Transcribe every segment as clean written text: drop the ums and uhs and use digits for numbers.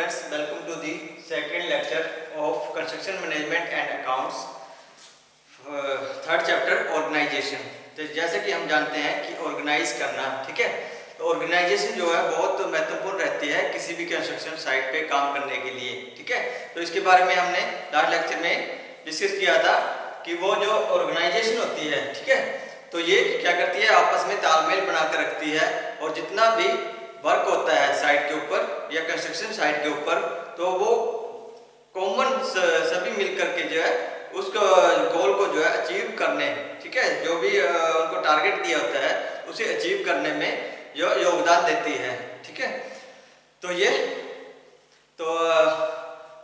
friends, welcome to the second lecture of Construction Management and Accounts, third chapter organisation. तो जैसे कि हम जानते हैं कि ऑर्गेनाइज करना, ठीक है, तो ऑर्गेनाइजेशन जो है बहुत महत्वपूर्ण रहती है किसी भी कंस्ट्रक्शन साइट पे काम करने के लिए, ठीक है। तो इसके बारे में हमने लास्ट लेक्चर में डिस्कस किया था कि वो जो ऑर्गेनाइजेशन होती है, ठीक है, तो ये क्या करती है, आपस में तालमेल बनाकर रखती है और जितना भी वर्क होता है साइट के ऊपर या कंस्ट्रक्शन साइट के ऊपर, तो वो कॉमन सभी मिलकर के जो है उसको गोल को जो है अचीव करने, ठीक है, जो भी उनको टारगेट दिया होता है उसे अचीव करने में जो योगदान देती है, ठीक है। तो ये तो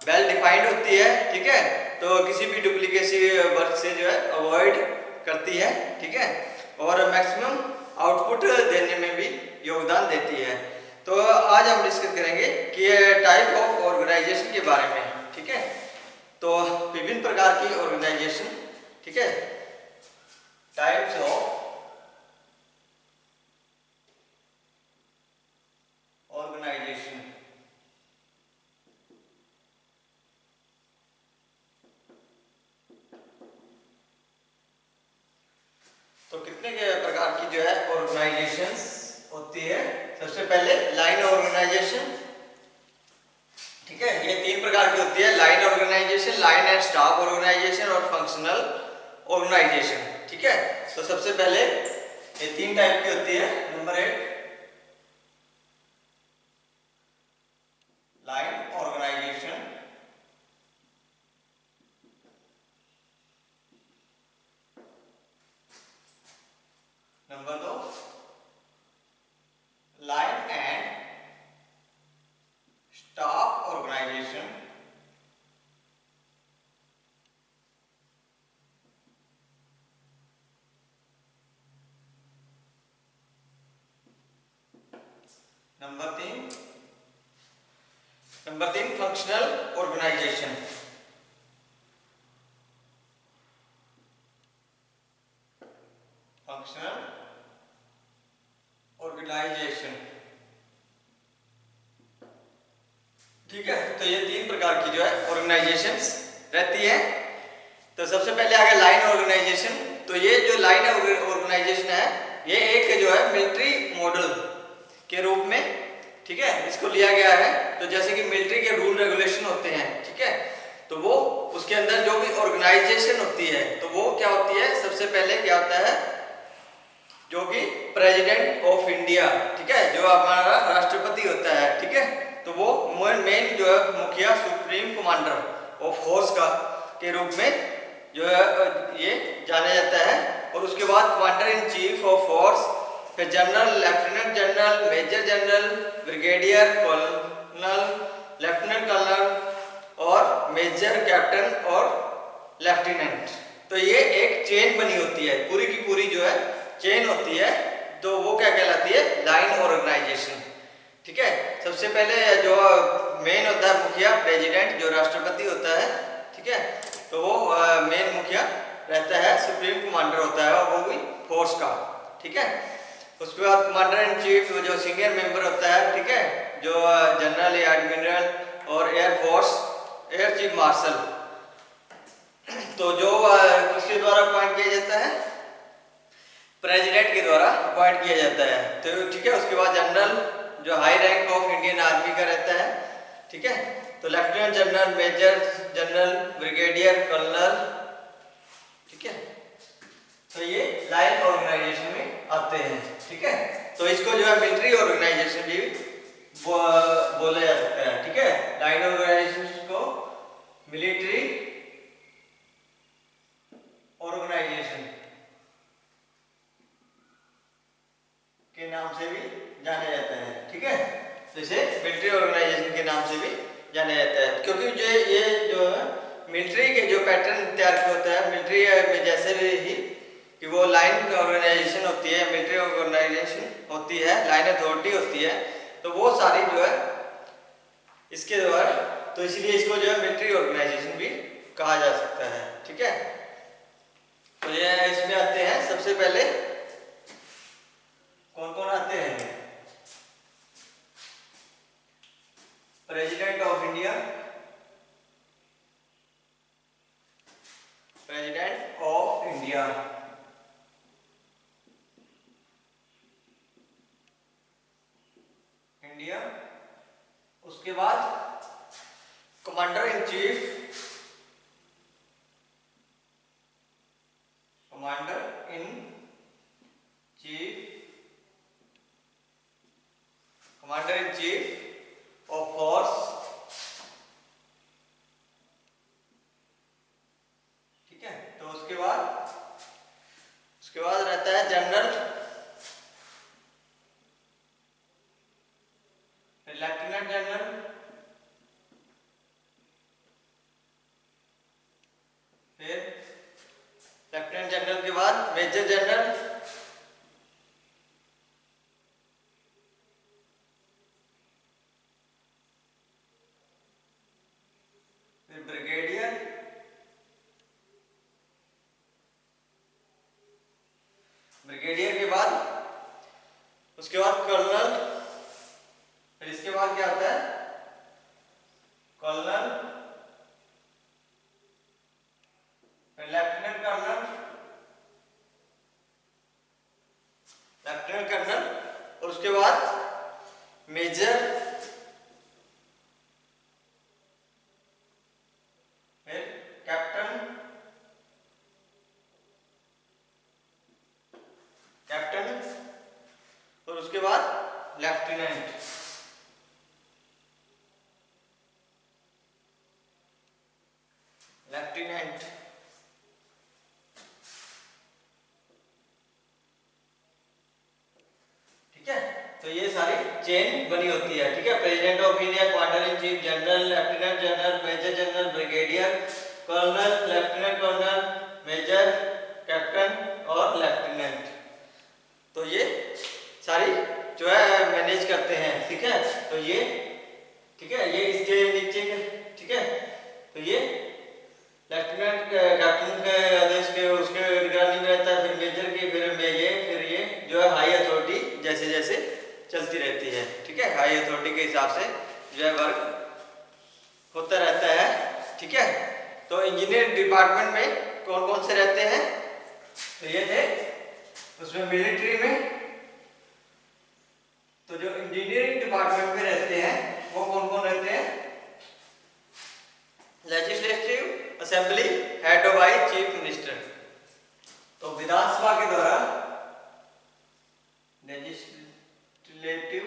वेल डिफाइंड होती है, ठीक है, तो किसी भी डुप्लीकेसी वर्क से जो है अवॉइड करती है, ठीक है, और मैक्सिमम आउटपुट देने में भी योगदान देती है। तो आज हम डिस्कस करेंगे कि टाइप ऑफ ऑर्गेनाइजेशन के बारे में, ठीक है। तो विभिन्न प्रकार की ऑर्गेनाइजेशन, ठीक है, टाइप्स ऑफ ऑर्गेनाइजेशन। तो कितने के प्रकार की जो है ऑर्गेनाइजेशंस होती है। सबसे पहले लाइन ऑर्गेनाइजेशन, ठीक है, ये तीन प्रकार की होती है, line organisation, line and staff organisation और फंक्शनल ऑर्गेनाइजेशन, ठीक है। तो सबसे पहले ये तीन टाइप की होती है। Number 1 line organisation, number 2 line and staff organisation, number 3 functional organisation. Functional organisation, ठीक है। तो ये तीन प्रकार की जो है ऑर्गेनाइजेशंस रहती है। तो सबसे पहले आ गया लाइन ऑर्गेनाइजेशन। तो ये जो लाइन ऑर्गेनाइजेशन है ये एक जो है मिलिट्री मॉडल के रूप में, ठीक है, इसको लिया गया है। तो जैसे कि मिलिट्री के रूल रेगुलेशन होते हैं, ठीक है, तो वो उसके अंदर जो भी ऑर्गेनाइजेशन होती है तो वो क्या होती है, सबसे पहले क्या होता है, जो कि प्रेसिडेंट ऑफ इंडिया, ठीक है, जो हमारा राष्ट्रपति होता है, ठीक है, तो वो मेन जो है मुखिया, सुप्रीम कमांडर ऑफ फोर्स का के रूप में जो है ये जाना जाता है। और उसके बाद commander in chief of force, फिर general, lieutenant general, major general, brigadier, colonel, lieutenant colonel और मेजर कैप्टन और लेफ्टिनेंट। तो ये एक चेन बनी होती है, पूरी की पूरी जो है चेन होती है, तो वो क्या कहलाती है, लाइन ऑर्गेनाइजेशन, ठीक है। सबसे पहले जो मेन होता है मुखिया, प्रेसिडेंट जो राष्ट्रपति होता है, ठीक है, तो वो मेन मुखिया रहता है, सुप्रीम कमांडर होता है और वो भी फोर्स का, ठीक है। उसके बाद कमांडर इन चीफ जो सीनियर मेंबर होता है, ठीक है, जो जनरल या एडमिरल और एयरफोर्स एयर चीफ मार्शल, तो जो किसके द्वारा अपॉइंट किया जाता है, प्रेसिडेंट के द्वारा अपॉइंट किया जाता है, तो ठीक है। उसके बाद जनरल जो high rank of Indian army का रहता है, ठीक है, तो lieutenant general, major general, brigadier, colonel, ठीक है। तो ये लाइन ऑर्गेनाइजेशन में आते हैं, ठीक है। तो इसको जो है मिलिट्री ऑर्गेनाइजेशन भी बोला जा सकता है, ठीक है। लाइन ऑर्गेनाइजेशन को मिलिट्री ऑर्गेनाइजेशन के नाम से भी जाना जाता है, ठीक है। तो इसे मिलिट्री ऑर्गेनाइजेशन के नाम से भी जाना जाता है, क्योंकि जो ये जो है मिलिट्री के जो पैटर्न तैयार किया होता है मिलिट्री में, जैसे ही कि वो लाइन ऑर्गेनाइजेशन होती है, मिलिट्री ऑर्गेनाइजेशन होती है, लाइन अथॉरिटी होती है, तो वो सारी जो है इसके द्वारा, तो इसलिए इसको जो है मिलिट्री ऑर्गेनाइजेशन भी कहा जा सकता है, ठीक है। तो ये इसमें आते हैं, सबसे पहले कौन कौन आते हैं, प्रेसिडेंट ऑफ इंडिया। इंडिया। उसके बाद commander in chief, commander in chief, commander in chief of force. ठीक है, तो उसके बाद रहता है जनरल, लेफ्टिनेंट जनरल, फिर लेफ्टिनेंट जनरल के बाद मेजर जनरल, फिर ब्रिगेडियर, ब्रिगेडियर के बाद उसके बाद कर्नल, फिर इसके बाद क्या आता है कर्नल, फिर लेफ्टिनेंट कर्नल, लेफ्टिनेंट कर्नल, और उसके बाद मेजर, फिर कैप्टन, कैप्टन, और उसके बाद लेफ्टिनेंट। लेफ्टिनेंट। ठीक है, तो ये सारी चेन बनी होती है। ठीक है, president of India, commander in chief, general, lieutenant general, major general, brigadier, colonel, lieutenant colonel, major, captain और लेफ्टिनेंट। तो ये सारी जो है मैनेज करते हैं। ठीक है, तो ये ठीक है, ये इसके नीचे ठीक है, तो ये लेफ्टिनेंट कैप्टन के आदेश के उसके निगरानी में रहता है, फिर मेजर की, फिर ये जो है हाई अथॉरिटी जैसे जैसे चलती रहती है। ठीक है, हाई अथॉरिटी के हिसाब से जो है वर्क होता रहता है। ठीक है, तो इंजीनियरिंग डिपार्टमेंट में कौन कौन से रहते हैं, तो ये थे उसमें मिलिट्री में, तो जो इंजीनियरिंग डिपार्टमेंट में रहते हैं वो कौन कौन रहते हैं, legislative assembly head by chief minister. तो विधानसभा के द्वारा legislative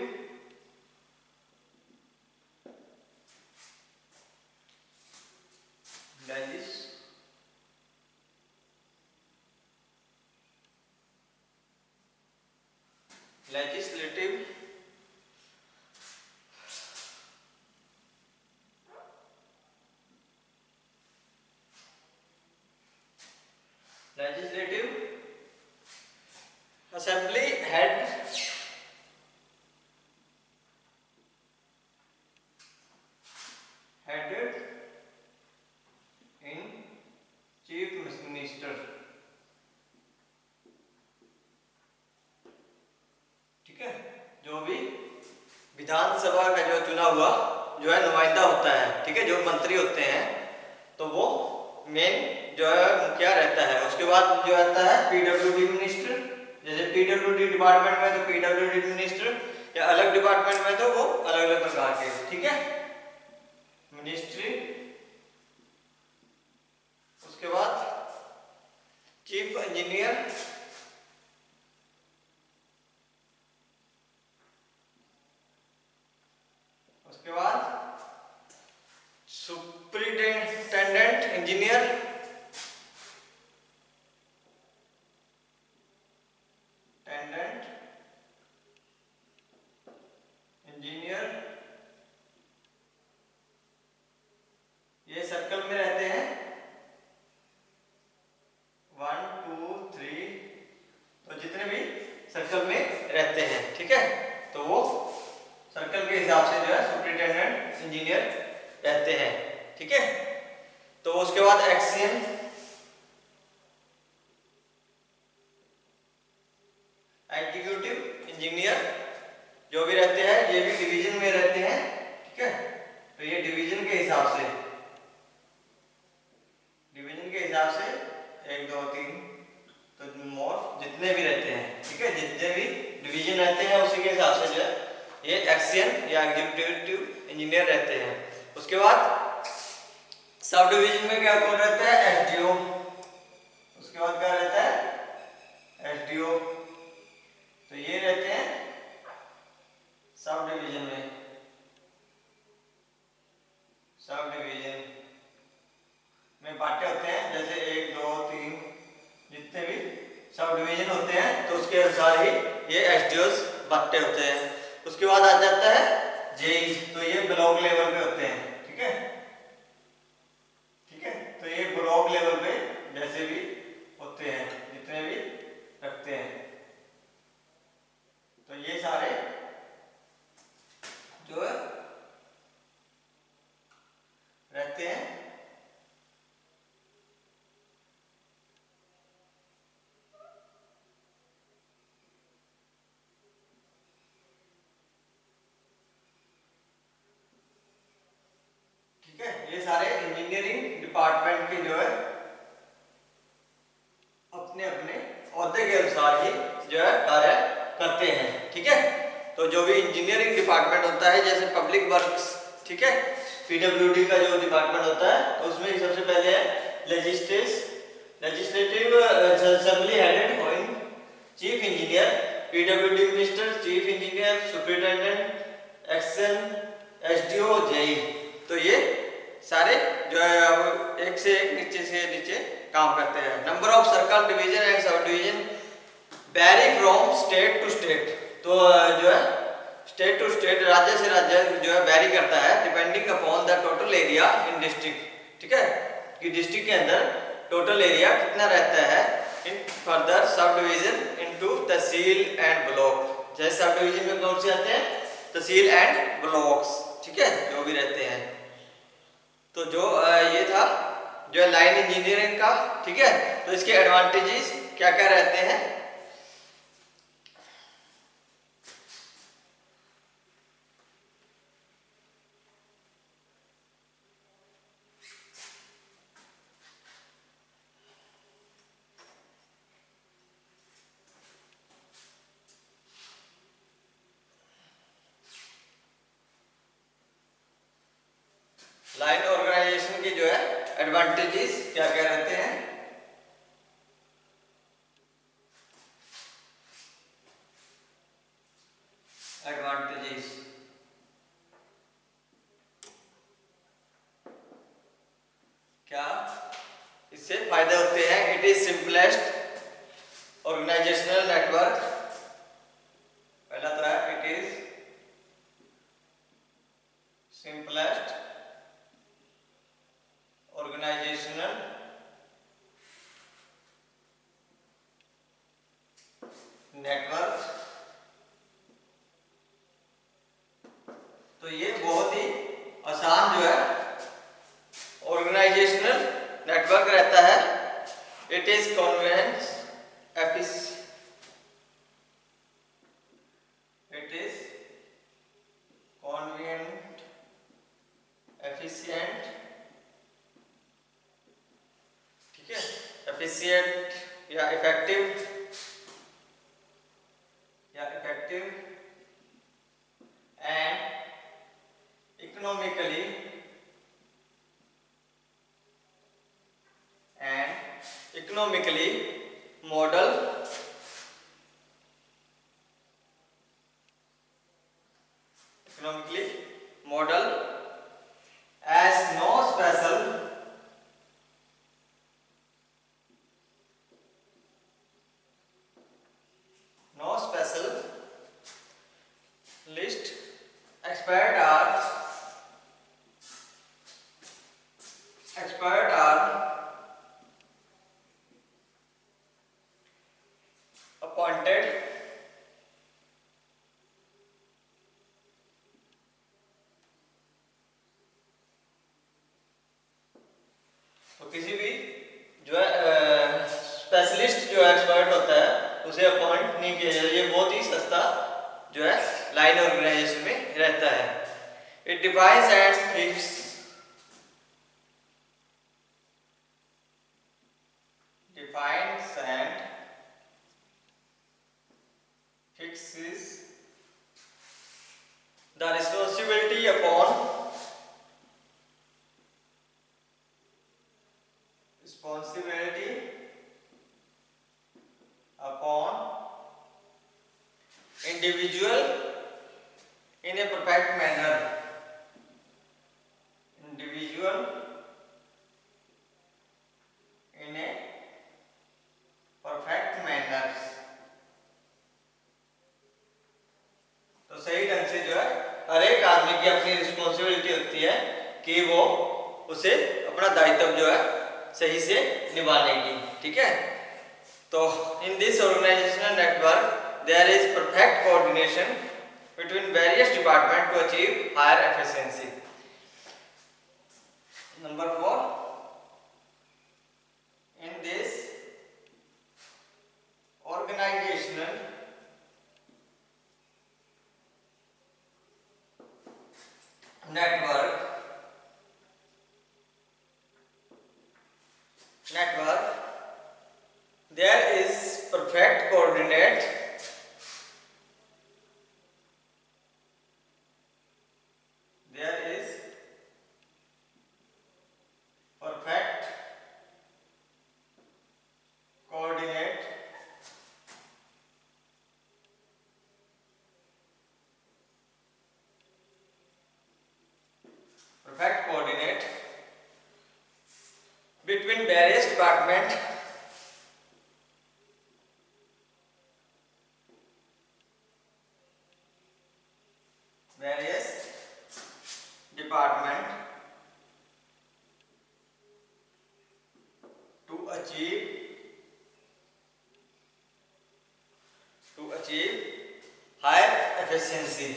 legislative legislative assembly headed in chief minister. ठीक है, जो भी विधानसभा का जो चुना हुआ जो है नुमाइंदा होता है, ठीक है, जो मंत्री होते हैं, तो वो मेन जो है मुखिया रहता है। उसके बाद जो रहता है पीडब्ल्यूडी मिनिस्टर, जैसे पीडब्ल्यूडी डिपार्टमेंट में तो पीडब्ल्यूडी मिनिस्टर, या अलग डिपार्टमेंट में तो वो अलग अलग प्रकार के। ठीक है, मिनिस्ट्री। उसके बाद चीफ इंजीनियर, उसके बाद सुपरिटेंडेंट इंजीनियर, टेंडेंट इंजीनियर, ये सर्कल में रहते हैं 1 2 3, तो जितने भी सर्कल में रहते हैं। ठीक है, तो वो सर्कल के हिसाब से जो है सुपरिटेंडेंट इंजीनियर रहते हैं। ठीक है, तो उसके बाद एक्सियम, एग्जीक्यूटिव इंजीनियर जो भी रहते हैं, ये भी डिवीजन में रहते हैं। ठीक है, तो ये डिवीजन के हिसाब से 1 2 3 जितने भी रहते हैं, ठीक है, जितने भी डिवीजन रहते हैं उसी के हिसाब से जो है ये एक्सियन या एग्जीक्यूटिव इंजीनियर रहते हैं। उसके बाद सब डिवीजन में क्या कौन रहता है? एसडीओ। उसके बाद क्या रहता है? एसडीओ। तो ये रहते हैं सब डिवीजन में। सब डिवीजन में बांटे होते हैं, जैसे 1 2 3 जितने भी सब डिवीजन होते हैं तो उसके अनुसार ही ये एसडीओस बांटे होते हैं। उसके बाद आ जाता है जेई, तो ये ब्लॉक लेवल पे होते हैं, ठीक है, ठीक है। तो ये ब्लॉक लेवल पे जैसे भी होते हैं, जितने भी रखते हैं, तो ये सारे जो है रहते हैं। ठीक है, ये सारे इंजीनियरिंग डिपार्टमेंट के जो है अपने अपने औहदे के अनुसार ही जो है कार्य करते हैं, ठीक है। तो जो भी इंजीनियरिंग डिपार्टमेंट होता है, जैसे पब्लिक वर्क्स, ठीक है, पीडब्ल्यूडी का जो डिपार्टमेंट होता है, तो उसमें सबसे पहले है legislative assembly headed by chief engineer, PWD minister, chief engineer, superintendent, action, SDO, JE. तो ये सारे जो है अब एक से एक नीचे से नीचे काम करते हैं। Number of circle division and sub division vary from state to state. तो जो है स्टेट टू स्टेट, राज्य से राज्य जो है वेरी करता है, depending upon the total area in district, ठीक है, कि डिस्ट्रिक्ट के अंदर टोटल एरिया कितना रहता है। In further sub division into tehsil and block. जैसे सब डिवीजन में कौन से आते हैं? तहसील एंड ब्लॉक्स, ठीक है, जो भी रहते हैं। तो जो ये था जो है लाइन इंजीनियरिंग का, ठीक है। तो इसके एडवांटेजेस क्या क्या रहते हैं? लाइन ऑर्गेनाइजेशन की जो है एडवांटेजेस क्या क्या रहते हैं? एडवांटेजेस क्या इससे फायदे होते हैं? It is simplest organisational network. पहला तो है it is simplest organisational network. तो ये बहुत ही आसान जो है ऑर्गेनाइजेशनल नेटवर्क रहता है। It is convenience it is convenient, efficient, ठीक है, एफिशिएंट या effective and economically model as no special list expert are appointed तो किसी भी जो है स्पेशलिस्ट जो एक्सपर्ट होता है उसे अपॉइंट नहीं किया जाता। ये बहुत ही सस्ता जो है लाइन ऑर्गेनाइजेशन में रहता है। It defines and fix individual in a perfect manner, individual in a perfect manner। तो सही ढंग से जो है हर एक आदमी की अपनी रिस्पॉन्सिबिलिटी होती है कि वो उसे अपना दायित्व जो है सही से निभाने की, ठीक है। तो in this organisational network there is perfect coordination between various department to achieve higher efficiency. Number 4, in this organizational network there is perfect coordinate between various department to achieve higher efficiency,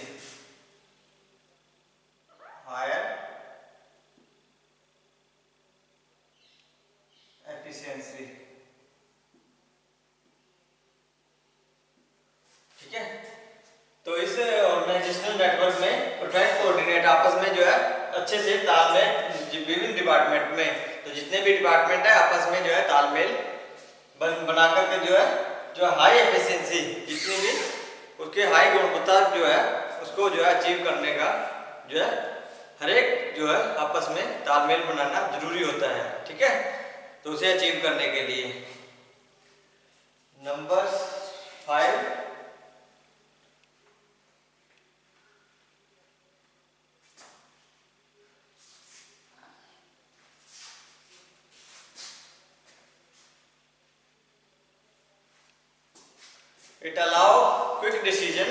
ठीक है। तो इस organisational network में perfect coordinate आपस में जो है अच्छे से तालमेल विभिन्न डिपार्टमेंट में, तो जितने भी डिपार्टमेंट है आपस में जो है तालमेल बना करके जो है हाई एफिशिएंसी जितनी भी उसके हाई गुणवत्ता जो है उसको जो है अचीव करने का जो है हर एक जो है आपस में तालमेल बनाना जरूरी होता है, ठीक है। तो उसे अचीव करने के लिए number 5, it allow quick decision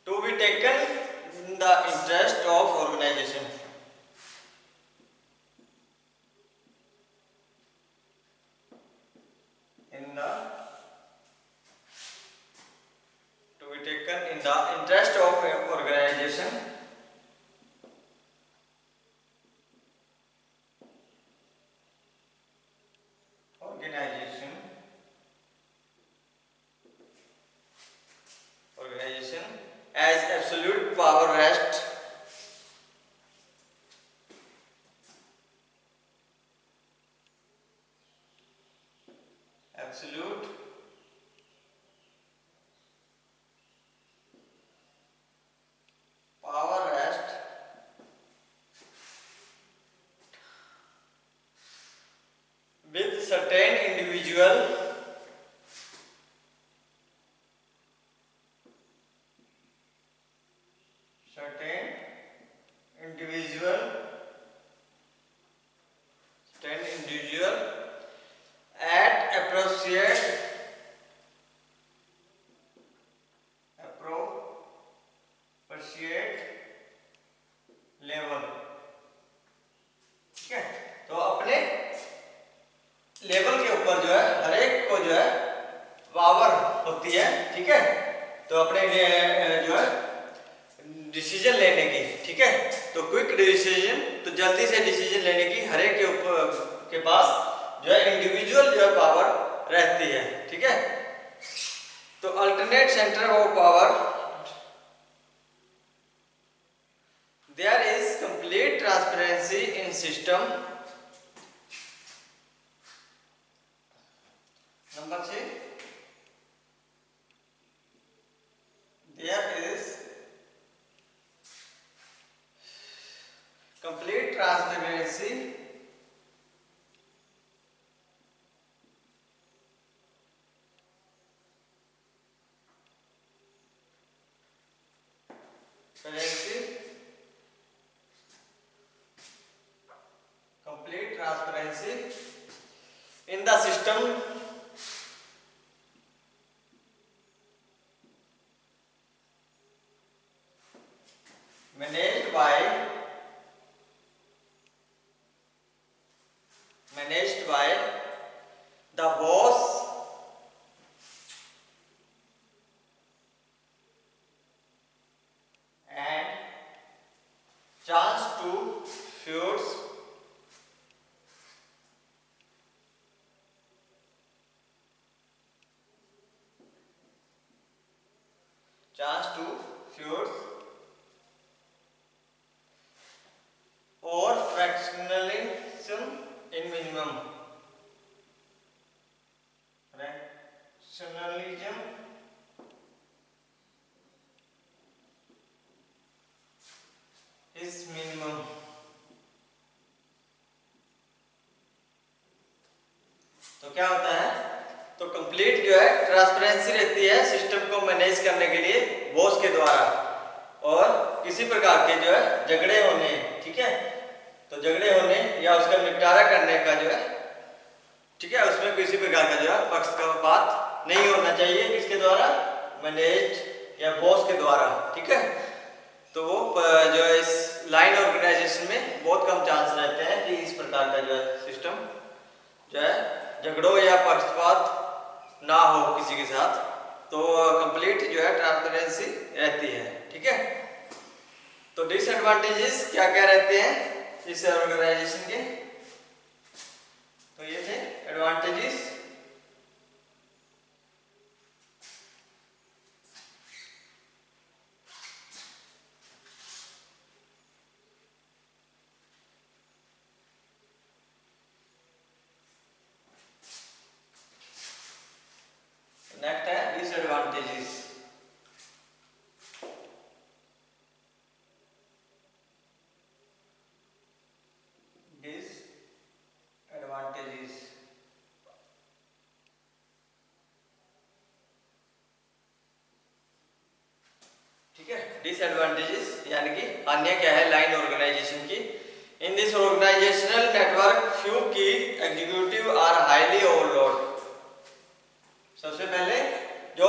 to be taken in the interest of organization, to be taken in the interest of organization as absolute power rests with certain individual at appropriate level, ठीक है। तो अपने level के ऊपर जो है हर एक को जो है पावर होती है, ठीक है। तो अपने जो है डिसीजन लेने की, ठीक है। तो क्विक डिसीजन, तो जल्दी से डिसीजन लेने की हर एक के ऊपर के पास जो है इंडिविजुअल जो है पावर रहती है, ठीक है। तो alternate centre of power there is complete transparency in system complete transparency complete transparency in the system managed by the boss and chance to feuds or fractionalism in minimum. Fractionalism is minimum. तो क्या होता है, तो complete जो है transparency रहती है system को मैनेज करने के लिए बॉस के द्वारा, और किसी प्रकार के जो है झगड़े होने, ठीक है, तो झगड़े होने या उसका निपटारा करने का जो है, ठीक है, उसमें किसी प्रकार का जो है पक्षपात नहीं होना चाहिए, किसके द्वारा, मैनेज या बॉस के द्वारा, ठीक है। तो वो जो है इस लाइन ऑर्गेनाइजेशन में बहुत कम चांस रहते हैं कि इस प्रकार का जो है सिस्टम जो है झगड़ों या पक्षपात ना हो किसी के साथ, तो कंप्लीट जो है ट्रांसपेरेंसी रहती है, ठीक है। तो डिसएडवांटेजेस क्या क्या रहते हैं इस ऑर्गेनाइजेशन के, तो ये थे एडवांटेजेस। नेक्स्ट है डिसएडवांटेजेस। डिसएडवांटेजेस ठीक है, डिसएडवांटेजेस यानी कि हानियां क्या है लाइन ऑर्गेनाइजेशन की। In this organisational network few की एग्जीक्यूटिव आर हाईली ओवरलोड। सबसे पहले जो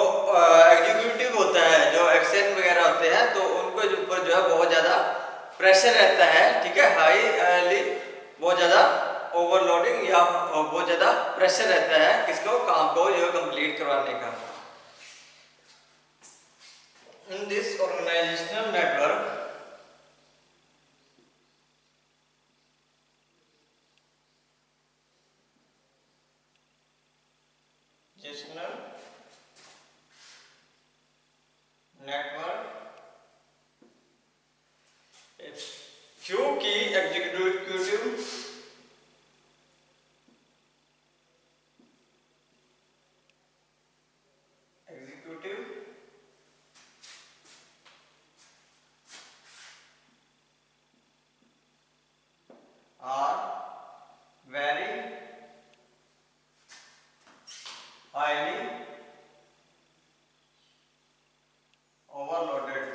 एग्जीक्यूटिव होता है, जो एक्सेन वगैरह होते हैं, तो उनको ऊपर जो है बहुत ज़्यादा प्रेशर रहता है, ठीक है, हाईली बहुत ज़्यादा ओवरलोडिंग या बहुत ज़्यादा प्रेशर रहता है किसको, काम को जो कंप्लीट करवाने का। In this organisational network few की executive are very highly overloaded।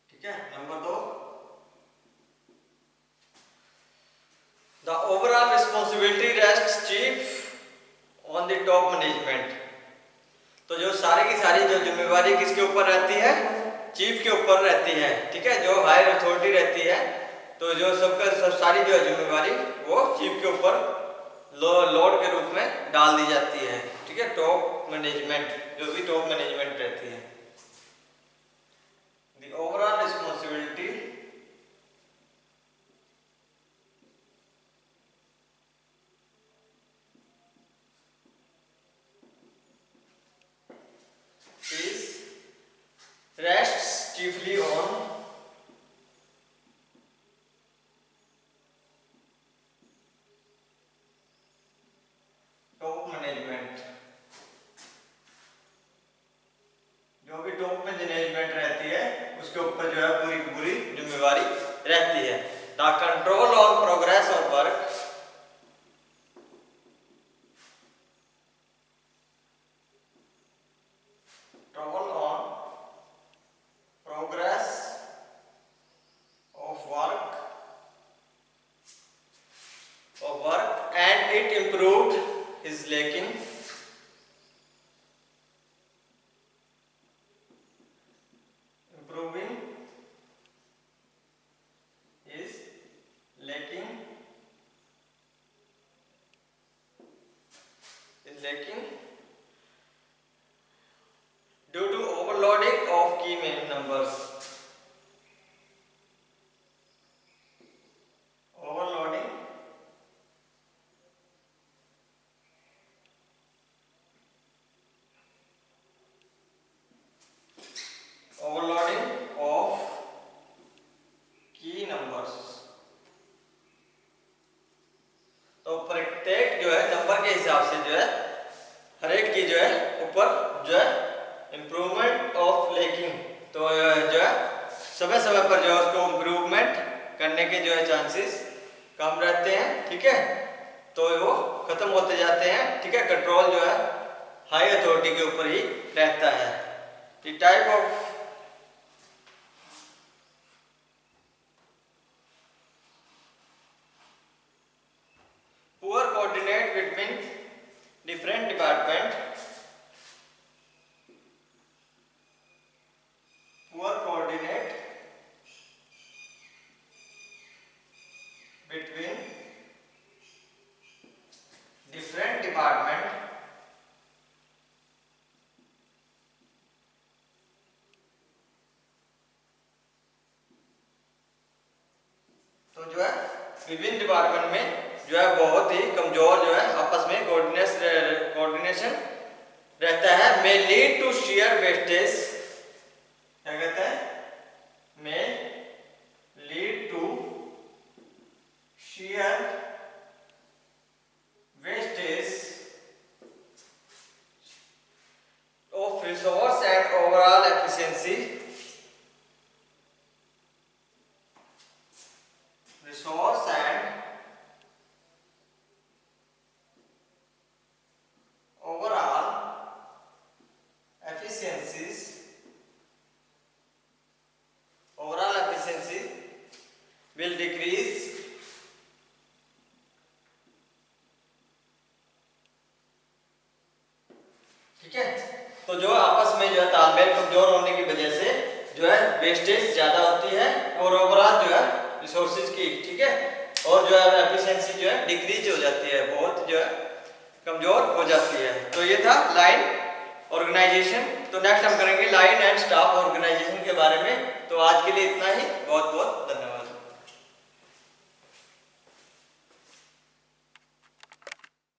ठीक है, नंबर 2, the overall responsibility rest chief on the top management. तो जो सारी की सारी जो जिम्मेवारी किसके ऊपर रहती है, चीफ के ऊपर रहती है, ठीक है, जो हायर अथॉरिटी रहती है, तो जो सब सारी जो है जिम्मेवारी वो चीफ के ऊपर लोड के रूप में डाल दी जाती है, ठीक है, टॉप मैनेजमेंट, जो भी टॉप मैनेजमेंट रहती है। The overall responsibility is rests chiefly on top management। Due to overloading of key numbers, overloading overloading of key numbers. तो प्रत्येक जो है नंबर के हिसाब से जो है हर एक की जो है ऊपर जो है इम्प्रूवमेंट ऑफ लेकिंग, तो जो है समय समय पर जो है उसको इम्प्रूवमेंट करने के जो है चांसेस कम रहते हैं, ठीक है, तो वो खत्म होते जाते हैं, ठीक है। कंट्रोल जो है हाई अथॉरिटी के ऊपर ही रहता है। The type of poor coordinate between different department, poor coordinate between different department, तो जो है विभिन्न डिपार्टमेंट में जो है बहुत ही कमजोर जो है आपस में कोऑर्डिनेशन रहता है, may lead to sheer wastage, क्या कहते हैं, may lead to sheer wastage of resource and overall efficiency, resource and overall efficiencies, overall efficiency will decrease, ठीक है। तो जो आपस में जो है तालमेल कमजोर होने की वजह से जो है वेस्टेज ज्यादा होती है और ओवरऑल जो है रिसोर्सेज की, ठीक है, और जो है एफिशिएंसी जो है डिक्रीज हो जाती है, बहुत जो है कमजोर हो जाती है। तो ये था लाइन ऑर्गेनाइजेशन। तो नेक्स्ट हम करेंगे लाइन एंड स्टाफ ऑर्गेनाइजेशन के बारे में। तो आज के लिए इतना ही, बहुत बहुत